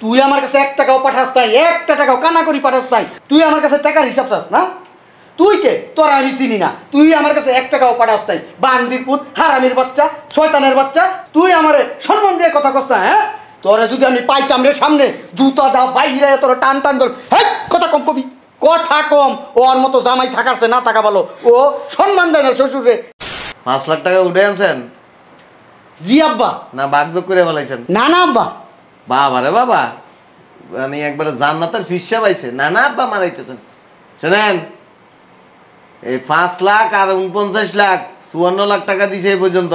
তুই আমার কাছে 1 টাকাও পাঠাস নাই, 1 টাকাও কানা করি পাঠাস নাই। তুই আমার কাছে টাকার হিসাব চাস না? তুই কে? তোরা আমি চিনি না। তুই আমার কাছে 1 টাকাও পাঠাস নাই। বান্দির পুত, হারামির বাচ্চা, শয়তানের বাচ্চা। তুই আমারে সম্মান দিয়ে কথা কস না, হ্যাঁ? তোরা যদি আমি পাইতাম রে সামনে, জুতা দাও বাইরে তোরা টান টান কর। হ্যাঁ, কথা কম কবি, কথা কম। ওর মতো জামাই থাকারছে না থাকা ভালো। ও সম্মান দেয় না শ্বশুরে। 5 লাখ টাকা উঠে আনছেন? জি আব্বা। না বাগযোগ করে ফেলাইছেন? না না আব্বা। বাবা রে বাবা, মানে একবারে জান্নাতের ফিসা পাইছে। না না আব্বা মারাইতেছেন। শোনেন, এই 5 লাখ আর 49 লাখ 54 লাখ টাকা দিছে এই পর্যন্ত।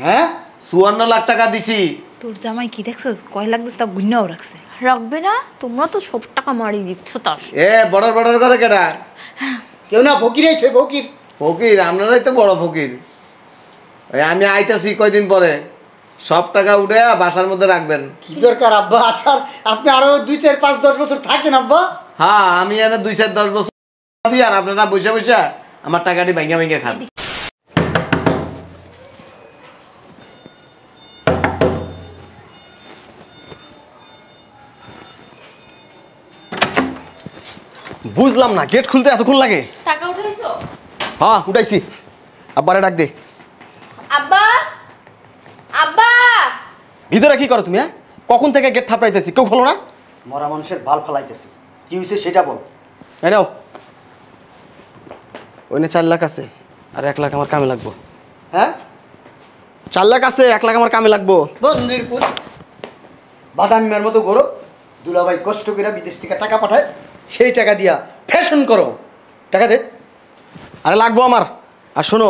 হ্যাঁ 54 লাখ টাকা দিছি। তোর জামাই কি দেখছো কয় লাখ দিস তা গুণাও রাখছে। রাখবে না? তোমরা তো সব টাকা মারি দিচ্ছ তার। বর্ডার বর্ডার করে কেডা? কেউ না, ফকির আইছে ফকির। ফকির? আপনারাই তো বড় ফকির। আমি আইতাছি কয়দিন পরে, সব টাকা উঠে বাসার মধ্যে রাখবেন। কি দরকার আব্বা আসার? আপনি আরো 2, 4, 5, 10 বছর থাকেন আব্বা। হ্যাঁ, আমি এনে 2, 4, 10 বছর দিই আর আপনারা বসে বসে আমার টাকাটি ভাঙ্গা ভাঙ্গা খান। বুঝলাম না, গেট খুলতে এতক্ষণ লাগে? টাকা উঠাইছো? হ্যাঁ উঠাইছি। আব্বারে ডাক দে। আব্বা, আব্বা ভিতরে কি করো তুমি? হ্যাঁ, কখন থেকে গেট থাপড়াইতেছি, কেউ খোলো না? মরা মানুষের বাল ফালাইতেছি, কি হয়েছে সেটা বল। এই নাও, ওইনে 4 লাখ আছে আর 1 লাখ আমার কামে লাগবো। হ্যাঁ 4 লাখ আছে, 1 লাখ আমার কামে লাগবো। বন্দির পুত, বাদামের মতো করো। দুলাভাই কষ্ট করে বিদেশ থেকে টাকা পাঠায়, সেই টাকা দিয়া ফ্যাশন করো। টাকা দে। আরে লাগবো আমার। আর শোনো,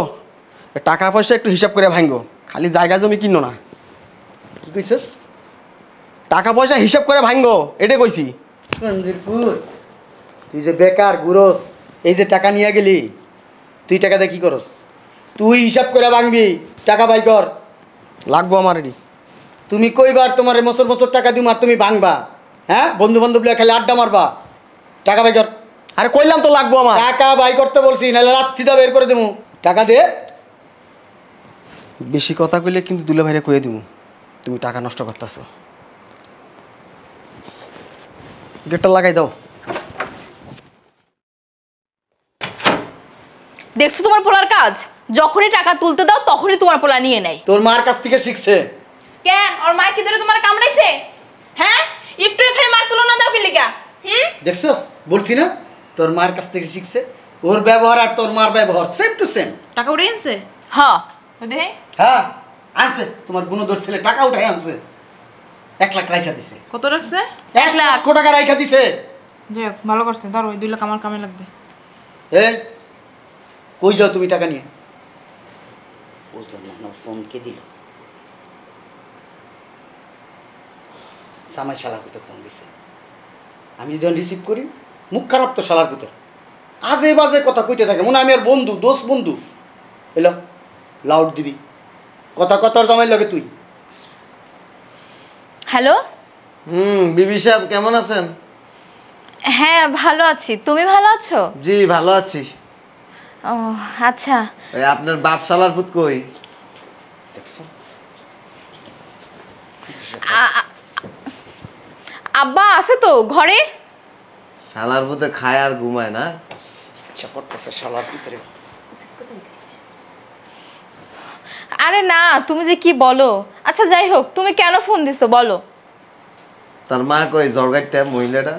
টাকা পয়সা একটু হিসাব করে ভাঙ্গো, খালি জায়গা জমি কিনো না। কি কইছিস? টাকা পয়সা হিসাব করে ভাঙ্গো, এটাই কইছি। বন্দির পুত, তুই যে বেকার গুরস, এই যে টাকা নিয়ে গেলি, তুই টাকা দিয়ে কি করস? তুই হিসাব করে ভাঙবি, টাকা বাই কর। লাগবো আমার এটি। তুমি কইবার তোমার বছর বছর টাকা দিম আর তুমি ভাঙবা? হ্যাঁ, বন্ধু বান্ধব খালি আড্ডা মারবা। টাকা বাই কর। আরে কইলাম তো লাগবো আমার। টাকা বাই করতে বলছি, নাহলে লাথিটা বের করে দেবো। টাকা দে। বেশি কথা কইলে কিন্তু দুলে ভাইরে কয়ে দিব তুমি টাকা নষ্ট করতেছো। গেটটা লাগাই দাও। দেখছো তোমার পোলার কাজ? যখনই টাকা তুলতে দাও তখনই তোমার পোলা নিয়ে নেয়। তোর মার কাছ থেকে শিখছে। কেন ওর মা কি ধরে তোমার কামড়াইছে? হ্যাঁ, একটু এখানে মার তুলনা দাও কি লিগা? দেখছস, বলছি না তোর মার কাছ থেকে শিখছে। ওর ব্যবহার আর তোর মার ব্যবহার সেম টু সেম। টাকা উড়ে আনছে? হ্যাঁ দেখে হ্যাঁ আনছে, তোমার গুণধর ছেলে টাকা উঠাই আনছে। 1 লাখ রাইখা দিছে। কত রাখছে? 1 লাখ টাকা রাইখা দিছে। যাই হোক, ভালো করছে। ধরো ওই 2 লাখ আমার কামে লাগবে। এই কই যাও তুমি টাকা নিয়ে? বুঝলাম না, আপনার ফোন কে দিল? সামাই শালার ভিতর ফোন দিছে। আমি যখন রিসিভ করি, মুখ খারাপ তো শালার ভিতর, আজে বাজে কথা কইতে থাকে, মনে হয় আমি আর বন্ধু, দোস্ত বন্ধু। এলো লাউড দিবি, কথা কথার জামাই লাগে তুই। হ্যালো। বিবি সাহেব কেমন আছেন? হ্যাঁ ভালো আছি, তুমি ভালো আছো? জি ভালো আছি। ও আচ্ছা। আপনার বাপ শালার পুত কই? দেখছো, আব্বা আছে তো ঘরে। শালার পুতে খায় আর ঘুমায় না? ইচ্ছা করতেছে শালার ভিতরে। আরে না, তুমি যে কি বলো। আচ্ছা যাই হোক, তুমি কেন ফোন দিছো বলো। তার মা কই জর্গাইটা মহিলাটা?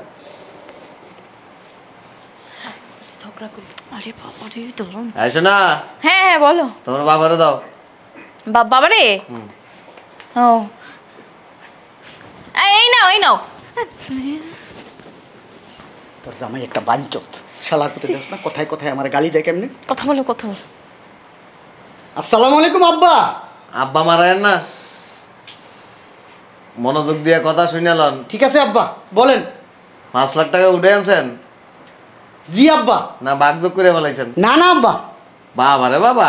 আরে বাবা রে, ধরুন। আসো না। হ্যাঁ হ্যাঁ বলো। তোমার বাবারে দাও। বাবা রে। ও এই নাও, এই নাও। তোর জামাই একটা বাঞ্চত শালার ভিতরে। দেখ না কোথায় কোথায় আমার গালি দেয় কেমনে। কথা বলো, কথা বলো। আসসালামু আলাইকুম আব্বা। আব্বা মারায়েন না, মনোযোগ দিয়ে কথা শুনালন। ঠিক আছে আব্বা, বলেন। 5 লাখ টাকা উঠে আনছেন? জি আব্বা। না বাগযোগ করে ফেলাইছেন? না না আব্বা। বাবা রে বাবা,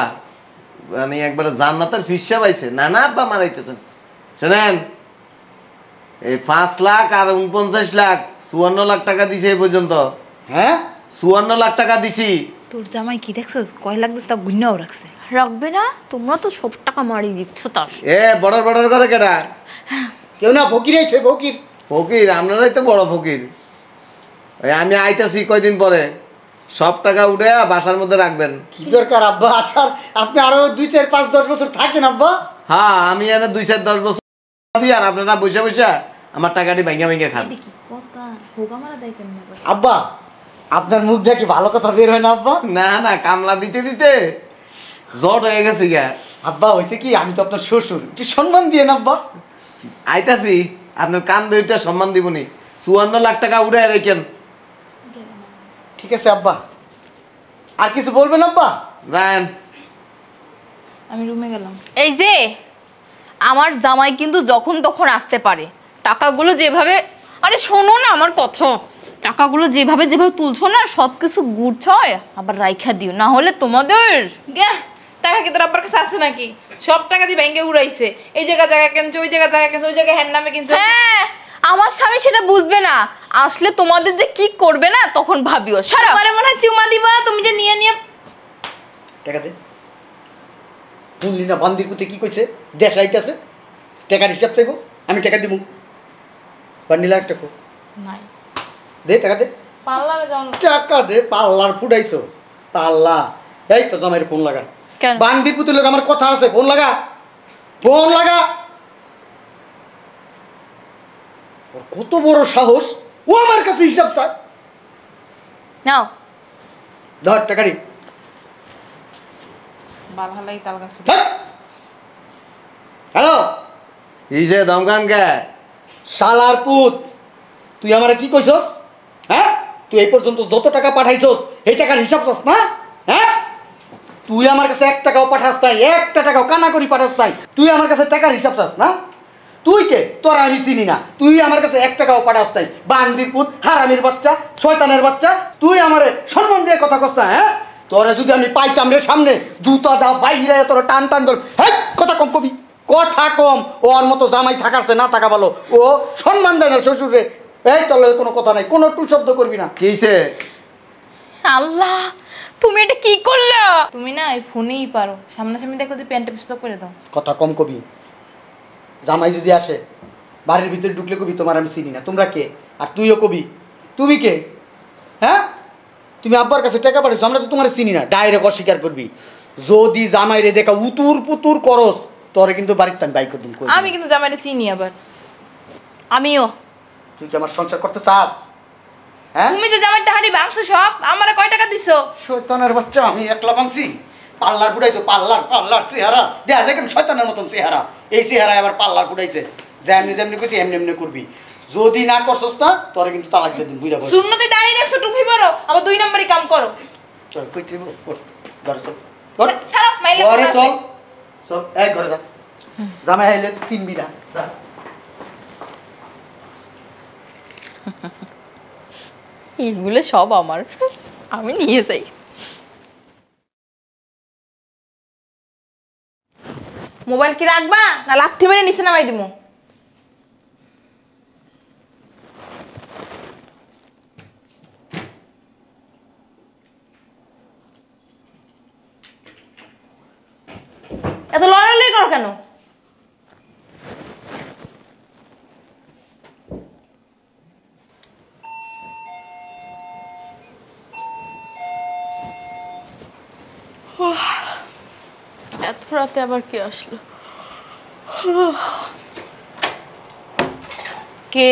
মানে একবারে জান্নাতের ফিসা পাইছে। না না আব্বা মারাইতেছেন। শোনেন, এই 5 লাখ আর 49 লাখ 54 লাখ টাকা দিছে এই পর্যন্ত। হ্যাঁ 54 লাখ টাকা দিছি। তোর জামাই কি দেখছো কয় লাখ দিস তা গুণাও রাখছে। রাখবে না? তোমরা তো সব টাকা মারি দিচ্ছ তার। বর্ডার বর্ডার করে কেডা? কেউ না, ফকির আইছে ফকির। ফকির আপনারাই তো বড় ফকির। ওই আমি আইতাছি কয়দিন পরে, সব টাকা উঠে বাসার মধ্যে রাখবেন। কি দরকার আব্বা আসার? আপনি আরো 2, 4, 5, 10 বছর থাকেন আব্বা। হ্যাঁ, আমি এনে 2, 4, 10 বছর দিই, আর আপনারা বসে বসে আমার টাকাটি ভাঙ্গা ভাঙ্গা খান। কি কথা হোগা মারা দেয় কেমনে আবার? আব্বা আপনার মুখ দিয়ে কি ভালো কথা বের হয় না আব্বা? না না, কামলা দিতে দিতে জট হয়ে গেছে গা। আব্বা হয়েছে কি, আমি তো আপনার শ্বশুর, একটু সম্মান দিয়ে না আব্বা। আইতাছি, আপনার কান দুইটা সম্মান দিবনি। 54 লাখ টাকা উঠে রেখেন। ঠিক আছে আব্বা, আর কিছু বলবেন আব্বা? রায়ন, আমি রুমে গেলাম। এই যে আমার জামাই কিন্তু যখন তখন আসতে পারে। টাকাগুলো যেভাবে, আরে শোনো না আমার কথা, টাকাগুলো যেভাবে যেভাবে তুলছো না সব কিছু গুছায় আবার রাইখা দিও, না হলে তোমাদের গে টাকা কি তোর আব্বার কাছে আছে নাকি? সব টাকা দিয়ে ব্যাংকে উড়াইছে। এই জায়গা কিনছে, ওই জায়গা কিনছে, ওই জায়গায় হ্যান্ড নামে কিনছে। হ্যাঁ, আমার স্বামী সেটা বুঝবে না, আসলে তোমাদের যে কি করবে না তখন ভাবিও। সারা তোমারে মনে হয় চুমা দিবা, তুমি যে নিয়ে নিয়ে টাকা দে। শুনলি না বান্দির পুতে কি কইছে? দেশ আইতাছে, টাকার হিসাব চাইব, আমি টাকা দিব। বান্ডিলা একটা কো নাই দে, টাকা দে, পার্লারে যাও। টাকা দে। পাল্লার ফুটাইছো পাল্লা। এই তো জামাইয়ের ফোন লাগা। কেন? বান্দির পুতুর লোক আমার কথা আছে, ফোন লাগা, ফোন লাগা। ওর কত বড় সাহস, ও আমার কাছে হিসাব চায়। নাও ধর টাকারি। বালহালাই তাল গাছ। হ্যালো এই যে দমকান কে? শালার পুত, তুই আমারে কি কইছস? হ্যাঁ, তুই এই পর্যন্ত যত টাকা পাঠাইছস এই টাকার হিসাব চাস না? হ্যাঁ, তুই আমার কাছে 1 টাকাও পাঠাস নাই, 1 টাকাও কানা করি পাঠাস নাই। তুই আমার কাছে টাকার হিসাব চাস না? তুই কে? তোরা আমি চিনি না। তুই আমার কাছে 1 টাকাও পাঠাস নাই। বান্দির পুত, হারামির বাচ্চা, শয়তানের বাচ্চা, তুই আমারে সম্মান দিয়ে কথা কস না? হ্যাঁ, তোরা যদি আমি পাইতাম রে সামনে, জুতা দাও বাইরে তোরা টান টান ধর। হ্যাঁ, কথা কম কবি, কথা কম। ওর মতো জামাই থাকারছে না থাকা ভালো। ও সম্মান দেয় না শ্বশুরে। এই তোর লগে কোনো কথা নাই, কোনো টু শব্দ করবি না। কিছে? আল্লাহ, তুমি এটা কি করলা? তুমি না এই ফোনেই পারো, সামনাসামনি দেখো যে প্যান্টে পিস্তক করে দাও। কথা কম কবি। জামাই যদি আসে বাড়ির ভিতরে ঢুকলে কবি তোমার আমি চিনি না, তোমরা কে? আর তুইও কবি, তুমি কে? হ্যাঁ, তুমি আব্বার কাছে টাকা পাঠিয়েছো, আমরা তো তোমার চিনি না। ডাইরেক্ট অস্বীকার করবি। যদি জামাইরে দেখা উতুর পুতুর করস, তোরে কিন্তু বাড়িতে আমি বাইক করে দিন। আমি কিন্তু জামাইটা চিনি আবার। আমিও। তুই কি আমার সংসার করতে চাস? হ্যাঁ, তুমি যে জামাইটা হাঁড়ি ভাঙছো সব, আমারে কয় টাকা দিছো? শয়তানের বাচ্চা, আমি একলা ভাঙছি? পাল্লার ফুটাইছো, পাল্লার চেহারা দেখা যায় কেন শয়তানের মতন চেহারা। এই চেহারায় আবার পাল্লার ফুটাইছে। যেমনি যেমনি করছি এমনি এমনি করবি। যদি না করছস না তোরে কিন্তু তালাক দিয়ে দিন, বুঝা বল। শূন্যতে দাঁড়িয়ে রাখছো, টুপি পরো, আবার 2 নম্বরই কাম করো। চল কইতে ঘরে চল, ছাড়ো, মাইলে ঘরে কথা চল, আছে। চল এই ঘরে যা। জামাই আইলে চিনবি না, যা। এগুলো সব আমার, আমি নিয়ে যাই। মোবাইল কি রাখবা না লাথি মেরে নিচে নামাই দিমু? এত লড়ালড়ি করো কেন? এত রাতে আবার কে আসলো? কে?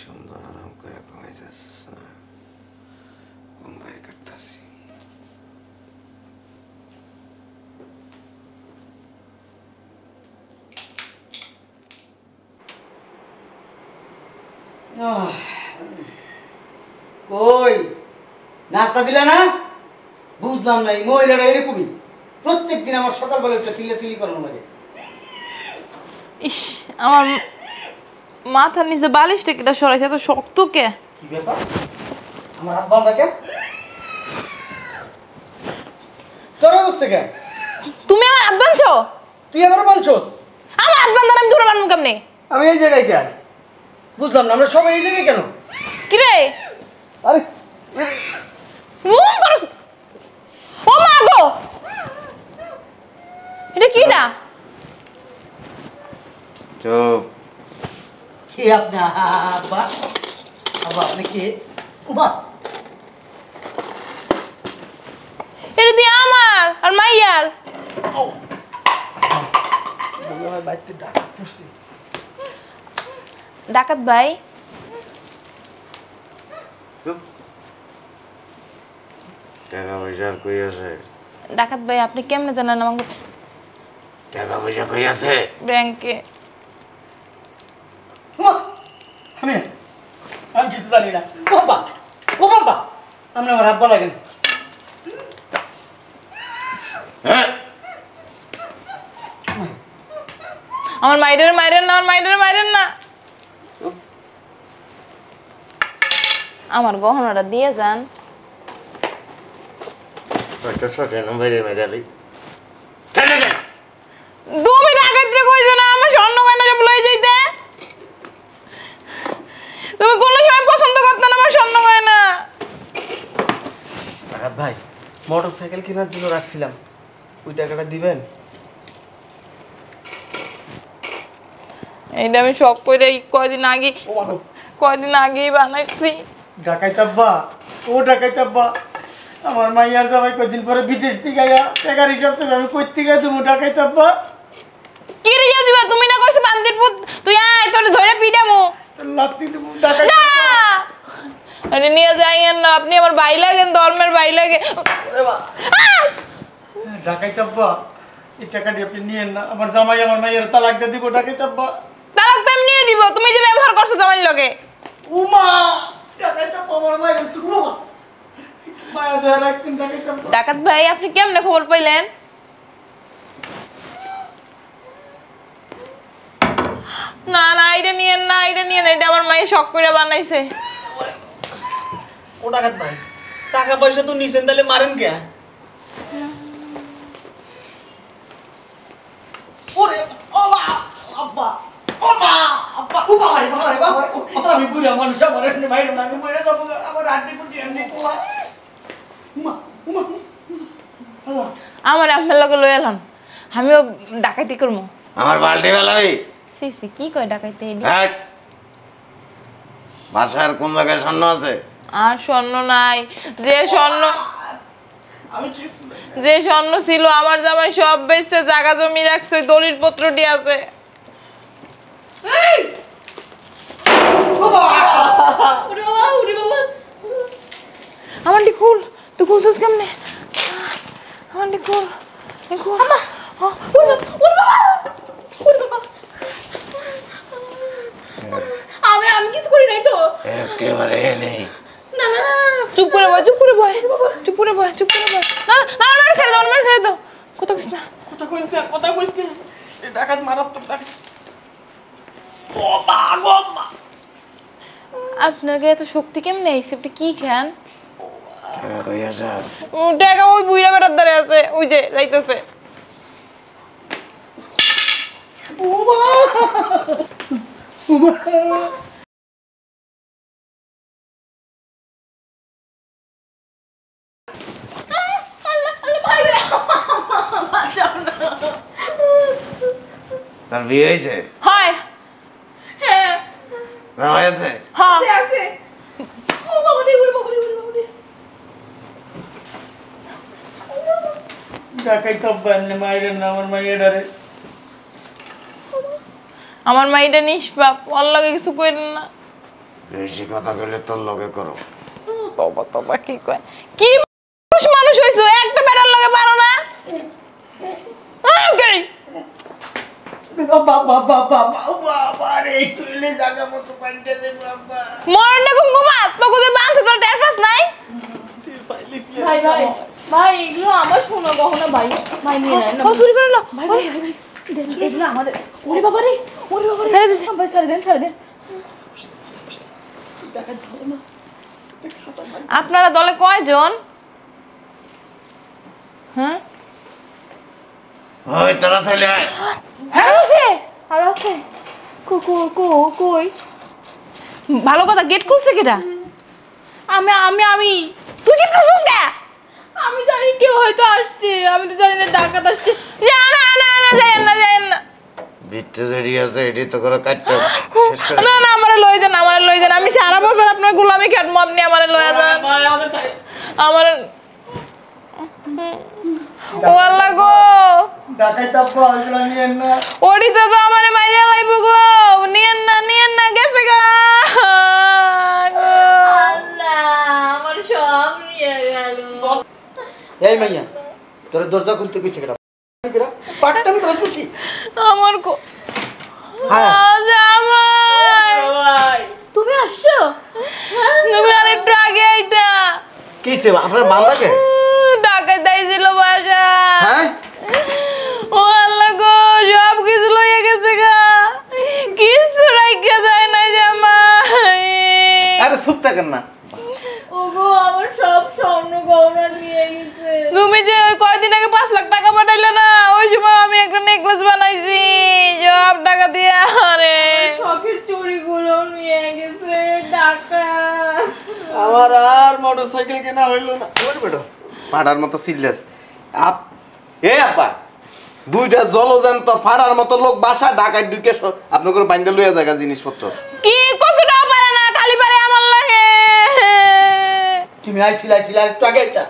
সুন্দর আরাম করে ঘুমাই যাচ্ছিস না, ঘুম বাইর করতেছি। কই নাস্তা দিলে না? বুঝলাম না, এই মহিলাটা এরকমই প্রত্যেকদিন আমার সকালবেলা একটা সিলি করানো লাগে। ইস, আমার মাথার নিচে বালিশটা কেটে সরাইছে, এত শক্ত কে? কি ব্যাপার? আমার হাত বাঁধা কেন? তোর অবস্থা কেন? তুমি আমার হাত বাঁধছো? তুই আমার বলছস? আমার হাত বাঁধার আমি ধরে বাঁধবো কেমনে? আমি এই জায়গায় কেন? বুঝলাম না, আমরা সবাই এই জায়গায় কেন? কি রে? আরে রুম করস। ও মা গো, এটা কি না? চুপ। কে আপনি? আব্বা আব্বা আপনি কে? উমা এটা দিয়ে আমার আর মাইয়ার। বাড়িতে ডাকাত পড়ছে। ডাকাত ভাই, চুপ। টাকা পয়সা আর কই আছে? ডাকাত ভাই আপনি কেমনে জানেন আমাকে? টাকা পয়সা কই আছে? ব্যাংকে। উমা আমি না, আমি কিছু জানি না। ও বাবা আপনি আমার আব্বা লাগেন। হ্যাঁ, আমার মাইডারে মাইরেন না, আমার মাইডারে মাইরেন না। আমার গহনাটা দিয়ে যান। কয়টা শটে বাইরে মেজালি। তুমি ডাকাত রে কইছো না আমার স্বর্ণ গয়না সব লই যাইতে? তুমি কোন সময় পছন্দ করতে না আমার স্বর্ণ গয়না? ডাকাত ভাই, মোটরসাইকেল কেনার জন্য রাখছিলাম, ওই টাকাটা দিবেন? এইটা আমি শখ করে কয়দিন আগেই বানাইছি। ডাকাইত আব্বা, ও ডাকাইত আব্বা, আমার মাইয়ার জামাই কদিন পরে বিদেশ থেকে আয়া টাকার হিসাব থেকে আমি কই থেকে দেবো? ডাকাইত আব্বা কি রে দিবা? তুমি না কইছো বান্দির পুত, তুই আয় তোরে ধরে পিটামু। লাত্তি দেবো। ডাকাইত না, আরে নিয়ে যাইয়েন না, আপনি আমার ভাই লাগেন, ধর্মের ভাই লাগে। ডাকাইত আব্বা, এই টাকাটি আপনি নিয়েন না, আমার জামাই আমার মাইয়ের তালাক দিয়ে দিব। ডাকাইত আব্বা। তালাক তো আমি নিয়ে দিব, তুমি যে ব্যবহার করছো জামাইর লগে। উমা ডাকাইত আব্বা, আমার মাইয়ের উমা মায়া দেয়া রাখতেন। ডাকাইত আব্বা। ডাকাত ভাই আপনি কেমনে খবর পাইলেন? না না, এটা নিয়েন না, এটা নিয়েন, এটা আমার মায়ের শখ করে বানাইছে। ও ডাকাত ভাই, টাকা পয়সা তো নিছেন, তাহলে মারেন কে? ওরে ওমা আব্বা, ওমা আব্বা, উমা রে বাবা রে বাবা, আমি বুড়া মানুষ, আমার এমনি মাইরো না, আমি মরে যাবো, আমার আড্ডি কুটি এমনি কোলা। উমা উমা আল্লাহ। আমার আপনার লগে লই এলাম, আমিও ডাকাইতি করবো। আমার বালতি বেলাই। সি সি, কি কয় ডাকাইতে? বাসার কোন জায়গায় স্বর্ণ আছে? আর স্বর্ণ নাই, যে স্বর্ণ আমি কিছু যে স্বর্ণ ছিল আমার জামাই সব বেচছে, জায়গা জমি রাখছে, দলিল পত্রটি আছে। আমারটি খুল, তুই খুলছিস কেমনে? আমারটি খুল, খুল। আমি কিছু করি নাই তো। একেবারে নেই। না না না, চুপ করে বয়, চুপ করে বয়, চুপ করে বয়, চুপ করে বয়। না না, আমার ছেড়ে দাও, আমার ছেড়ে দাও। কথা কইস না। কথা কইস না, কথা কইস না। এই ডাকাত মারাত্মক ডাকাত। ও মা গো মা। আপনার গায়ে এত শক্তি কেমনে আইছে? আপনি কি খান? রইয়াছে। টাকা ওই বুইড়া বেটার দ্বারে আছে, ওই যে যাইতেছে। তার বিয়ে হয়েছে? হয়, হ্যাঁ জামাই আছে? হ্যাঁ। আছে। ও বাবা রে, ওরে বাবা রে, ওরে বাবা রে। ডাকাইত আব্বা, এমনি মাইরেন না আমার মাইয়েরারে। আমার মাইটা নিষ্পাপ, ওর লগে কিছু কইরেন না। বেশি কথা বলে তোর লগে করো। তবা তবা কি কয়, কি মানুষ হইছো, একটা বেটার লগে পারো না? ওকে মরণ না ঘুমা তো কোথায় বাঁধছে, তোর টের পাস নাই? ভাই ভাই ভাই এগুলো আমার শোনো গহনা ভাই, ভাই নিয়ে নেন না। চুরি করে নাও। ভাই ভাই ভাই ভাই এগুলো আমাদের। ওরে বাবা রে, ওরে বাবা রে, ছেড়ে দে ভাই, ছেড়ে দেন ছেড়ে দেন। আপনারা দলে কয়জন? হ্যাঁ ওই তোরা চলে আয়। হ্যাঁ বসে আর আছে কই? ভালো কথা, গেট খুলছে কেটা? আমি আমি আমি তুই কি প্রশ্ন কে? আমি জানি কেউ হয়তো আসছে, আমি তো জানি না ডাকাত আসছে। যায়েন না। বিট্টু যেডি আছে এডি তো করে কাটতে শেষ করে। না না, আমারে লই যান। আমি সারা বছর আপনার গোলামি খাটবো, আপনি আমারে লয়ে যান। আমার ও আল্লাহ গো, ওডিতে তো আমারে মাইরা লাইবো গো। নিয়েন না গেছে গা। আল্লাহ আমার সব নিয়ে গেল। এই মাইয়া, তোর দরজা খুলতে কইছে কেডা? পাটটা আমি তোর খুশি। আমার কো হ্যাঁ। জামাই, তুমি আসছো? তুমি আর একটু আগে আইতা। কিছে আপনার বান্দাকে? টাকা দিয়েছিল বাসা। হ্যাঁ ও আল্লাহ গো, সব কিছু লইয়া গেছে গা, কিছু রাইখা যায় না জামাই। আরে চুপ থাকেন না। ওগো আমার সব স্বর্ণ গহনা নিয়ে গেছে। তুমি যে ওই কয়দিন আগে 5 লাখ টাকা পাঠাইলে না, ওই সময় আমি একটা নেকলেস বানাইছি সব টাকা দিয়ে। আরে শখের চুড়িগুলো নিয়ে গেছে ডাকাত। আমার আর মোটরসাইকেল কেনা হইলো না। ওর বেটো পাড়ার মতো সিরিয়াস এ আব্বা, দুইটা জলজান্ত ফাড়ার মতো লোক বাসা ঢাকায় ঢুকে আপনাদের বাইন্দা লইয়া জায়গা জিনিসপত্র। কি কতটাও পারে না, খালি পারে আমার লাগে। তুমি আইছিলা আর একটু আগে এটা।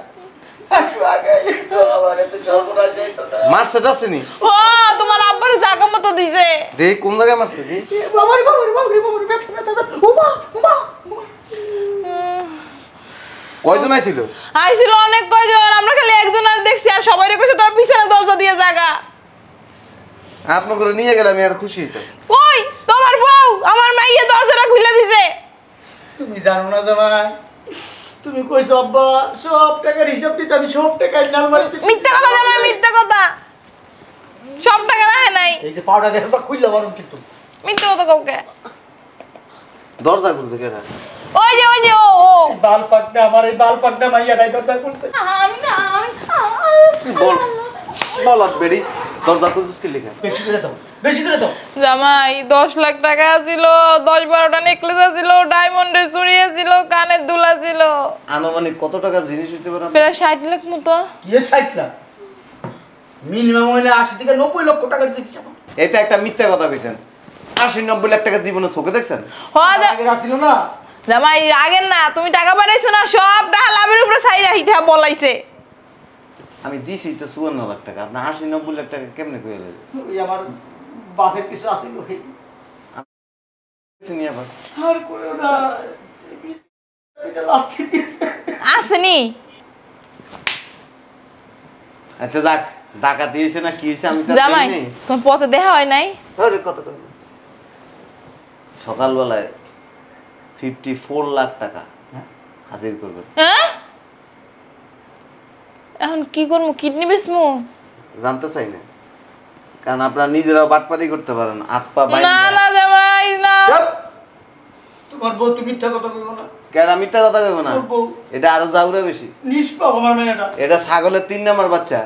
একটু আগে তো আমার এত সর্বনাশ হইতো না। মারছে টাছেনি? ও তোমার আব্বার জায়গা মতো দিছে। দেখ কোন জায়গায় মারছে দি? বাবার ব্যথা। উমা। কয়জন আইছিল? আইছিল অনেক কয়জন, আমরা খালি একজন আর দেখছি, আর সবাই কইছে তোর পিছনে দরজা দিয়ে জায়গা। আপনার করে নিয়ে গেলে আমি আর খুশি হইতাম। ওই তোমার বউ আমার মাইয়ে দরজাটা খুলে দিছে। তুমি জানো না জামাই, তুমি কইছো আব্বা সব টাকার হিসাব দিতে, আমি সব টাকা আলমারিতে। মিথ্যা কথা জামাই, মিথ্যা কথা, সব টাকা রাখে নাই। এই যে পাউডার দেখবা খুইলা মারুম কিন্তু। মিথ্যা কথা কাউকে। দরজা খুলছে কেনা? ওই যে ও বাল পাকনা, আমার এই বাল পাকনা মাইয়াটাই দরজা খুলছে। আমি না বল বলত বেড়ি দরজা খুলছিস কি লিখা? বেশি করে দাও। জামাই 10 লাখ টাকা ছিল, 10-12টা নেকলেস ছিল, ডায়মন্ডের চুড়ি ছিল, কানের দুলা ছিল, আনুমানিক কত টাকার জিনিস হইতে পারে? প্রায় 60 লাখ মতো। কি এর 60 লাখ? মিনিমাম হইলে 80 থেকে 90 লক্ষ টাকার জিনিস। এটা একটা মিথ্যা কথা কইছেন। 80-90 লাখ টাকা জীবনে চোখে দেখছেন? আগে আসিল না। জামাই আগের না, তুমি টাকা পাঠাইছো না, সব টাকা লাভের উপরে ছাইরা হিটা বলাইছে। আমি দিছি তো 54 লাখ টাকা, আপনি 80-90 লাখ টাকা কেমনে কইলে? ওই আমার বাপের কিছু আসিল হই। চিনি আবার আর কইও না। এটা লাথি দিছে। আসেনি? আচ্ছা যাক, ডাকাতি হইছে না কি হইছে আমি তো জামাই জানি। তোমার পথে দেখা হয় নাই? আরে কত কত সকালবেলায় 54 লাখ টাকা হাজির করবেন। হ্যাঁ এখন কি করবো, কিডনি বেচমু? জানতে চাই না, কারণ আপনারা নিজেরাও বাটপারি করতে পারেন, হাত পা বাইরে। না না জামাই না। তোমার বউ তুমি মিথ্যা কথা কইও না। কেন মিথ্যা কথা কইব না? তোর বউ এটা আরো জাউরা বেশি। নিষ্পাপ আমার মেয়েটা। এটা ছাগলের 3 নাম্বার বাচ্চা।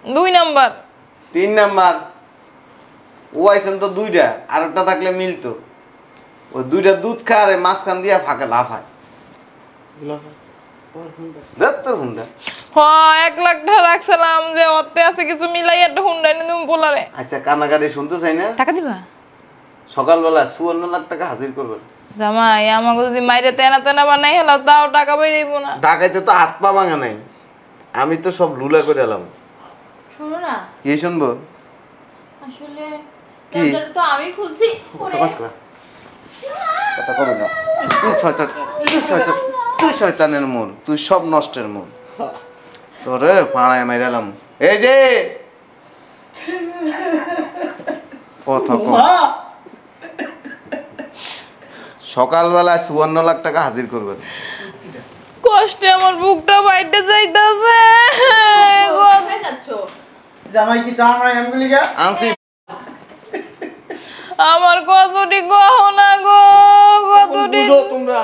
2 নাম্বার। 3 নাম্বার ও আইছেন তো 2টা, আর একটা থাকলে মিলতো। ও 2টা দুধ খায় আর মাঝখান দিয়া ফাঁকে লাফায়। তোর হুন্ডা। হ্যাঁ 1 লাখ টাকা রাখছিলাম যে অতে আছে কিছু মিলাই একটা হুন্ডা এনে তুমি বলারে। আচ্ছা কানাকাটি শুনতে চাই না, টাকা দিবা? সকালবেলা 54 লাখ টাকা হাজির করবেন। জামাই আমাকে যদি মাইরে তেনা তেনা বানাই হলো তাও টাকা বেরিয়েব না। ঢাকাইতে তো হাত পা ভাঙা নাই, আমি তো সব লুলা করে এলাম। শোনো না, কি শুনবো? আসলে কি? দরজাটা তো আমি খুলছি। কথা কস না, কথা কবে না। তুই শয়তানের মন, তুই সব নষ্টের মন। তোরে পাড়ায় মাইরালাম। এই যে কথা কম। সকালবেলা 54 লাখ টাকা হাজির করবেন। কষ্টে আমার বুকটা বাইটে যাইতাছে। কোথায় যাচ্ছো? জামাই কি চা আমরা এমগুলি গা আনছি। আমার কতটি গহনা গো, কতটি বুঝো তোমরা।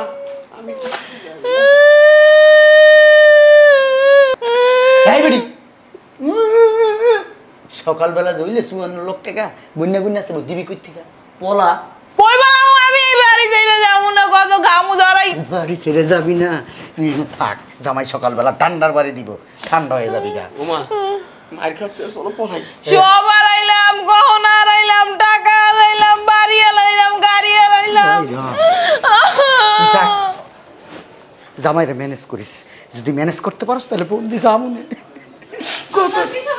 এই বেটি সকালবেলা ধইলে 54 লাখ টাকা বন্যা বন্যা আছে দিবি কই থেকে পলা কই বলাম আমি এই বাড়ি যাইরা যাবো না, কত ঘামু ধরাই। বাড়ি ছেড়ে যাবি না, তুই এখানে থাক। জামাই সকালবেলা ঠান্ডার বাড়ি দিব, ঠান্ডা হয়ে যাবি গা। ওমা মার খাচ্ছে, চলো পড়াই। সব হারাইলাম, গহনা হারাইলাম, টাকা হারাইলাম, বাড়ি হারাইলাম, গাড়ি হারাইলাম। তুই থাক। জামাইরে ম্যানেজ করিস, যদি ম্যানেজ করতে পারস তাহলে ফোন দিস আমুনে। কিছু